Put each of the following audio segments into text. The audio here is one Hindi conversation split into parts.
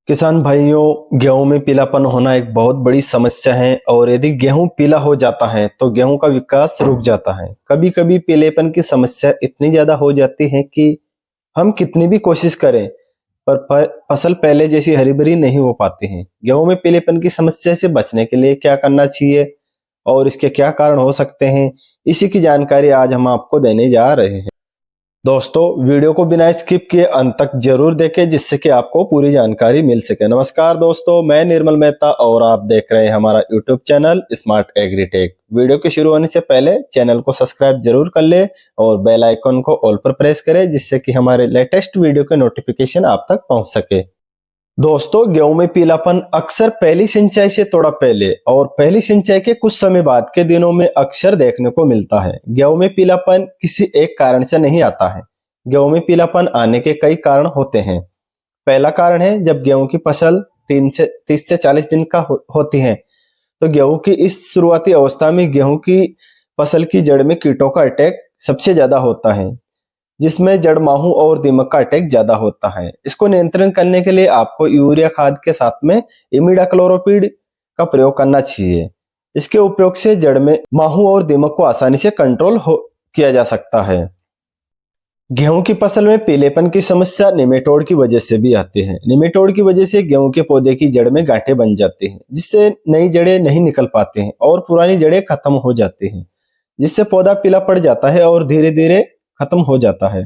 किसान भाइयों, गेहूं में पीलापन होना एक बहुत बड़ी समस्या है और यदि गेहूं पीला हो जाता है तो गेहूं का विकास रुक जाता है। कभी कभी पीलेपन की समस्या इतनी ज्यादा हो जाती है कि हम कितनी भी कोशिश करें पर फसल पहले जैसी हरी भरी नहीं हो पाती है। गेहूं में पीलेपन की समस्या से बचने के लिए क्या करना चाहिए और इसके क्या कारण हो सकते हैं, इसी की जानकारी आज हम आपको देने जा रहे हैं। दोस्तों, वीडियो को बिना स्किप किए अंत तक जरूर देखें जिससे कि आपको पूरी जानकारी मिल सके। नमस्कार दोस्तों, मैं निर्मल मेहता और आप देख रहे हैं हमारा YouTube channel smart agritech. Video के शुरू होने से पहले चैनल को सब्सक्राइब जरूर कर ले और बेल आइकन को ऑल पर प्रेस करें जिससे कि हमारे लेटेस्ट वीडियो के नोटिफिकेशन आप तक पहुंच सके। दोस्तों, गेहूं में पीलापन अक्सर पहली सिंचाई से थोड़ा पहले और पहली सिंचाई के कुछ समय बाद के दिनों में अक्सर देखने को मिलता है। गेहूं में पीलापन किसी एक कारण से नहीं आता है। गेहूं में पीलापन आने के कई कारण होते हैं। पहला कारण है जब गेहूं की फसल 30 से 40 दिन का होती है तो गेहूं की इस शुरुआती अवस्था में गेहूं की फसल की जड़ में कीटों का अटैक सबसे ज्यादा होता है, जिसमें जड़ माहू और दीमक का अटैक ज्यादा होता है। इसको नियंत्रण करने के लिए आपको यूरिया खाद के साथ में इमिडाक्लोप्रिड का प्रयोग करना चाहिए। इसके उपयोग से जड़ में माहू और दीमक को आसानी से कंट्रोल किया जा सकता है। गेहूं की फसल में पीलेपन की समस्या निमेटोड की वजह से भी आती है। निमेटोड की वजह से गेहूं के पौधे की जड़ में गांठें बन जाती हैं, जिससे नई जड़ें नहीं निकल पाती हैं और पुरानी जड़ें खत्म हो जाती हैं, जिससे पौधा पीला पड़ जाता है और धीरे धीरे खत्म हो जाता है।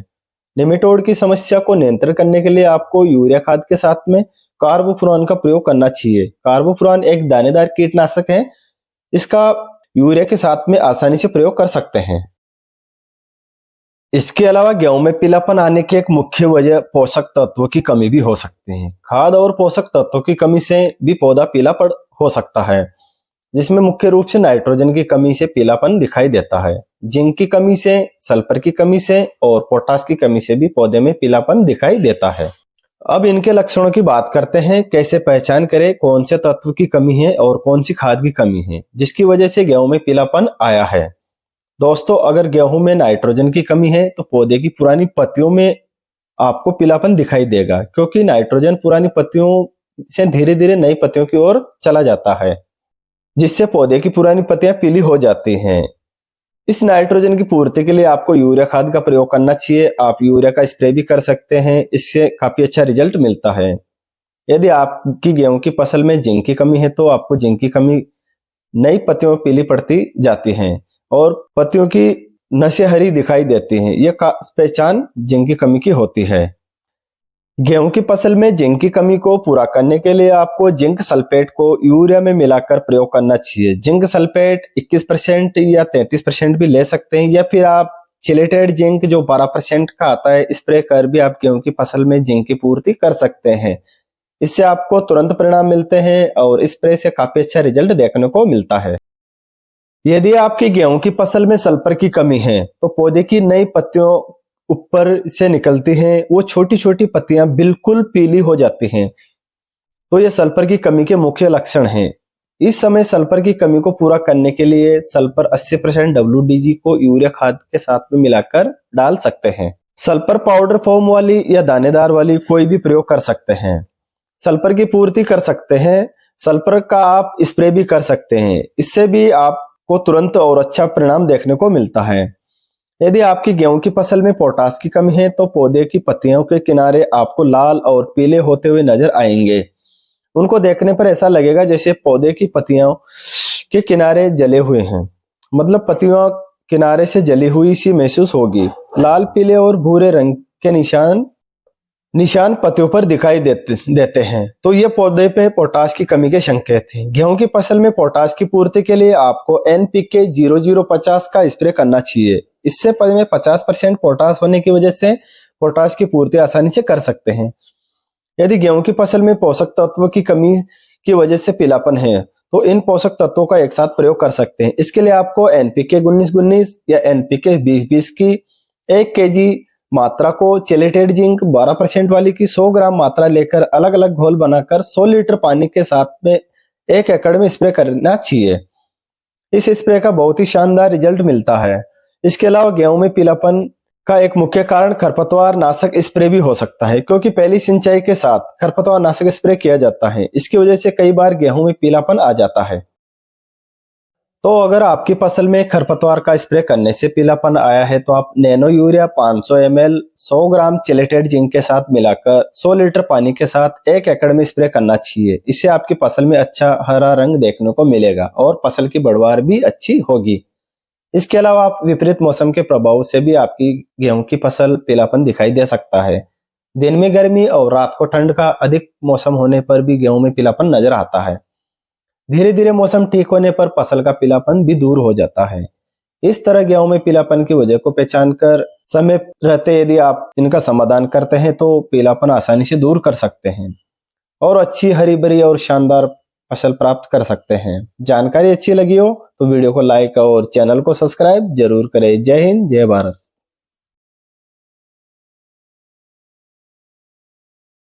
निमेटोड की समस्या को नियंत्रण करने के लिए आपको यूरिया खाद के साथ में कार्बोफ्यूरॉन का प्रयोग करना चाहिए। कार्बोफ्यूरॉन एक दानेदार कीटनाशक है। इसका यूरिया के साथ में आसानी से प्रयोग कर सकते हैं। इसके अलावा गेहूं में पीलापन आने की एक मुख्य वजह पोषक तत्वों की कमी भी हो सकती है। खाद और पोषक तत्वों की कमी से भी पौधा पीला पड़ हो सकता है, जिसमें मुख्य रूप से नाइट्रोजन की कमी से पीलापन दिखाई देता है। जिंक की कमी से, सल्फर की कमी से और पोटास की कमी से भी पौधे में पीलापन दिखाई देता है। अब इनके लक्षणों की बात करते हैं। कैसे पहचान करें कौन से तत्व की कमी है और कौन सी खाद की कमी है जिसकी वजह से गेहूं में पीलापन आया है। दोस्तों, अगर गेहूं में नाइट्रोजन की कमी है तो पौधे की पुरानी पत्तियों में आपको पीलापन दिखाई देगा, क्योंकि नाइट्रोजन पुरानी पत्तियों से धीरे धीरे नई पत्तियों की ओर चला जाता है, जिससे पौधे की पुरानी पत्तियां पीली हो जाती हैं। इस नाइट्रोजन की पूर्ति के लिए आपको यूरिया खाद का प्रयोग करना चाहिए। आप यूरिया का स्प्रे भी कर सकते हैं, इससे काफी अच्छा रिजल्ट मिलता है। यदि आपकी गेहूं की फसल में जिंक की कमी है तो आपको जिंक की कमी नई पत्तियों में पीली पड़ती जाती हैं और पत्तियों की नसें हरी दिखाई देती हैं। यह पहचान जिंक की कमी की होती है। गेहूं की फसल में जिंक की कमी को पूरा करने के लिए आपको जिंक सल्फेट को यूरिया में मिलाकर प्रयोग करना चाहिए। जिंक सल्फेट 21% या 33% भी ले सकते हैं, या फिर आप चिलेटेड जिंक जो 12% का आता है स्प्रे कर भी आप गेहूं की फसल में जिंक की पूर्ति कर सकते हैं। इससे आपको तुरंत परिणाम मिलते हैं और स्प्रे से काफी अच्छा रिजल्ट देखने को मिलता है। यदि आपकी गेहूं की फसल में सल्फर की कमी है तो पौधे की नई पत्तियों ऊपर से निकलती हैं, वो छोटी छोटी पत्तियां बिल्कुल पीली हो जाती हैं, तो ये सल्फर की कमी के मुख्य लक्षण हैं। इस समय सल्फर की कमी को पूरा करने के लिए सल्फर 80% WDG को यूरिया खाद के साथ में मिलाकर डाल सकते हैं। सल्फर पाउडर फॉर्म वाली या दानेदार वाली कोई भी प्रयोग कर सकते हैं। सल्फर की पूर्ति कर सकते हैं। सल्फर का आप स्प्रे भी कर सकते हैं, इससे भी आपको तुरंत और अच्छा परिणाम देखने को मिलता है। यदि आपकी गेहूं की फसल में पोटास की कमी है तो पौधे की पत्तियों के किनारे आपको लाल और पीले होते हुए नजर आएंगे। उनको देखने पर ऐसा लगेगा जैसे पौधे की पत्तियों के किनारे जले हुए हैं, मतलब पत्तियों किनारे से जली हुई सी महसूस होगी। लाल, पीले और भूरे रंग के निशान पत्तियों पर दिखाई देते हैं, तो ये पौधे पे पोटास की कमी के संकेत हैं। गेहूं की फसल में पोटास की पूर्ति के लिए आपको NPK 0050 का स्प्रे करना चाहिए। इससे में 50% पोटास होने की वजह से पोटास की पूर्ति आसानी से कर सकते हैं। यदि गेहूं की फसल में पोषक तत्वों की कमी की वजह से पीलापन है तो इन पोषक तत्वों का एक साथ प्रयोग कर सकते हैं। इसके लिए आपको NPK 19-19 या NPK 20-20 की 1 kg मात्रा को चिलेटेड जिंक 12% वाली की 100 ग्राम मात्रा लेकर अलग अलग घोल बनाकर 100 लीटर पानी के साथ में 1 एकड़ में स्प्रे करना चाहिए। इस स्प्रे का बहुत ही शानदार रिजल्ट मिलता है। इसके अलावा गेहूं में पीलापन का एक मुख्य कारण खरपतवार नाशक स्प्रे भी हो सकता है, क्योंकि पहली सिंचाई के साथ खरपतवार नाशक स्प्रे किया जाता है। इसकी वजह से कई बार गेहूं में पीलापन आ जाता है। तो अगर आपकी फसल में खरपतवार का स्प्रे करने से पीलापन आया है तो आप नैनो यूरिया 500 ml 100 ग्राम चिलेटेड जिंक के साथ मिलाकर 100 लीटर पानी के साथ 1 एकड़ में स्प्रे करना चाहिए। इससे आपकी फसल में अच्छा हरा रंग देखने को मिलेगा और फसल की बढ़वार भी अच्छी होगी। इसके अलावा आप विपरीत मौसम के प्रभाव से भी आपकी गेहूं की फसल पीलापन दिखाई दे सकता है। दिन में गर्मी और रात को ठंड का अधिक मौसम होने पर भी गेहूं में पीलापन नजर आता है। धीरे धीरे मौसम ठीक होने पर फसल का पीलापन भी दूर हो जाता है। इस तरह गेहूं में पीलापन की वजह को पहचान कर समय रहते यदि आप इनका समाधान करते हैं तो पीलापन आसानी से दूर कर सकते हैं और अच्छी हरी भरी और शानदार फसल प्राप्त कर सकते हैं। जानकारी अच्छी लगी हो तो वीडियो को लाइक और चैनल को सब्सक्राइब जरूर करें। जय हिंद, जय भारत।